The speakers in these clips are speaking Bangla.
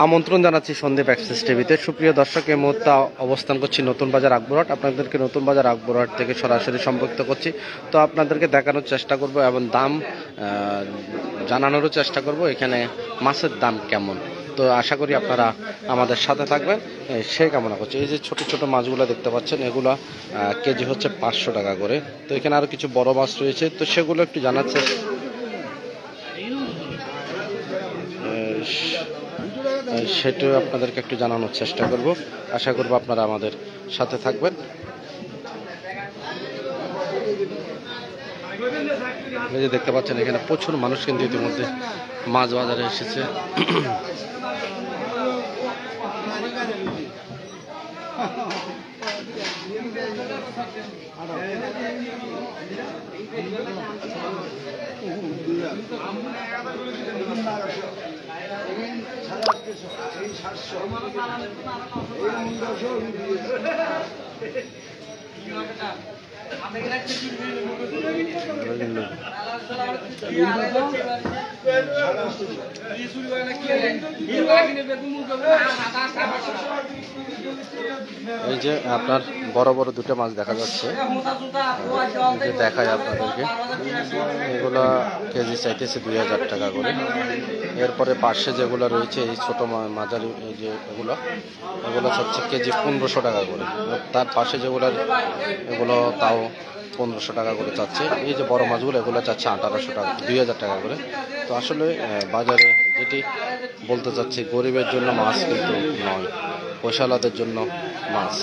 আমন্ত্রণ জানাচ্ছি সন্দীপ এক্সপ্রেস টিভিতে। সুপ্রিয় দর্শক, এই মুহূর্তে অবস্থান করছি নতুন বাজার আকবরহাট। আপনাদেরকে নতুন বাজার আকবরহাট থেকে সরাসরি সম্পৃক্ত করছি। তো আপনাদেরকে দেখানোর চেষ্টা করব এবং দাম জানানোরও চেষ্টা করব এখানে মাছের দাম কেমন। তো আশা করি আপনারা আমাদের সাথে থাকবেন সেই কামনা করছি। এই যে ছোট ছোট মাছগুলো দেখতে পাচ্ছেন, এগুলা কেজি হচ্ছে 500 টাকা করে। তো এখানে আরও কিছু বড় মাছ রয়েছে, তো সেগুলো একটু জানাচ্ছে সেটাও আপনাদেরকে একটু জানানোর চেষ্টা করব। আশা করব আপনারা আমাদের সাথে থাকবেন। এই যে দেখতে পাচ্ছেন, এখানে প্রচুর মানুষ কিন্তু ইতিমধ্যে মাছ বাজারে এসেছে। এই যে আপনার বড় বড় দুটো মাছ দেখা যাচ্ছে, দেখায় আপনাদেরকে। এগুলা কেজি চাইতেছে 2000 টাকা করে। এরপরে পাশে যেগুলো রয়েছে এই ছোট মাঝারি, এই যে এগুলো চাচ্ছে কেজি 1500 টাকা করে। তার পাশে যেগুলো, এগুলো তাও 1500 টাকা করে চাচ্ছে। এই যে বড় মাছগুলো, এগুলো চাচ্ছে 1800 টাকা, 2000 টাকা করে। তো আসলে বাজারে যেটি বলতে চাচ্ছি, গরিবের জন্য মাছ কিন্তু নয়, পয়সাওয়ালাদের জন্য মাছ।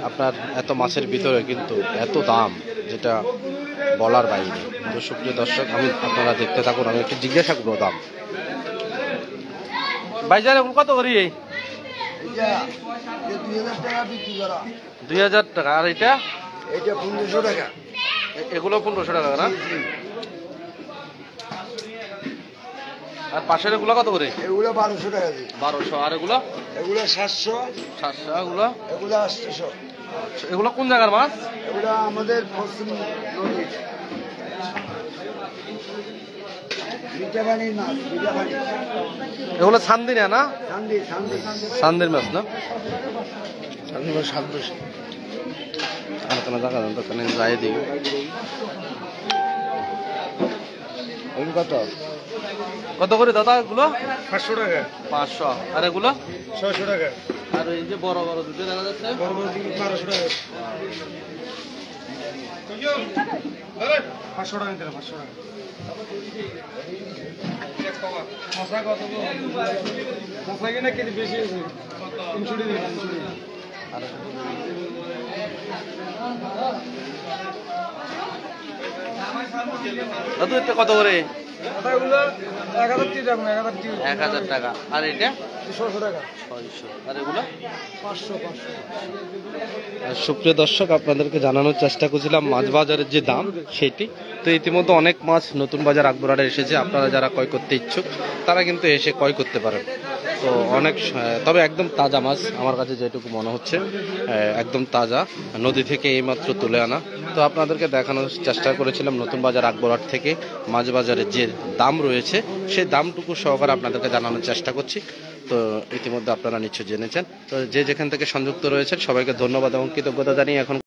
আপনার এত মাছের ভিতরে কিন্তু এত দাম, যেটা বলার বাইরে। তো সুপ্রিয় দর্শক, আপনারা দেখতে থাকুন, আমি একটু জিজ্ঞাসা করবো দাম। ভাইজান এখন কত করি? 2000 টাকা। আর এটা 1500 টাকা। এগুলো 1500 টাকা না? আর পাশের এগুলো কত করে? এগুলো 1200 টাকা। 1200। আর এগুলো 700। এগুলো 800। এগুলো কোন জায়গার মাছ? এগুলো আমাদের পশ্চিম নদীর মিঠাপানির মাছ। এগুলো চান্দিনা না? চান্দির মাছ না? চান্দির মাছ 700। আর কোনো জায়গা দোকানে যাই দিই। কত করে দাদা এগুলো? 500 টাকা। 500। আর এগুলো 600 টাকা। আর এই যে বড় বড় দুটো দেখা যাচ্ছে, বড় বড় 1200 টাকা। 500 টাকা নিতে, 500 টাকা। মশলা কত? মশলা কিনা কেজি বেশি আছে, 300 টাকা। দাদু এটা কত করে? 1000 টাকা। আর এটা 600 টাকা। 600। আর এগুলো 500। সুপ্রিয় দর্শক, আপনাদেরকে জানানোর চেষ্টা করছিলাম মাছ বাজারের যে দাম সেটি। তো ইতিমধ্যে অনেক মাছ নতুন বাজার আকবরহাটে এসেছে। আপনারা যারা ক্রয় করতে ইচ্ছুক তারা কিন্তু এসে ক্রয় করতে পারেন। তো অনেক, তবে একদম তাজা মাছ আমার কাছে যেটুকু মনে হচ্ছে, একদম তাজা, নদী থেকে এইমাত্র তুলে আনা। তো আপনাদেরকে দেখানোর চেষ্টা করেছিলাম নতুন বাজার আকবরহাট থেকে মাছ বাজারের যে দাম রয়েছে সেই দামটুকু সহকারে আপনাদেরকে জানানোর চেষ্টা করছি। তো ইতিমধ্যে আপনারা নিশ্চয় জেনেছেন। তো যে যেখান থেকে সংযুক্ত রয়েছেন সবাইকে ধন্যবাদ এবং কৃতজ্ঞতা জানিয়ে এখন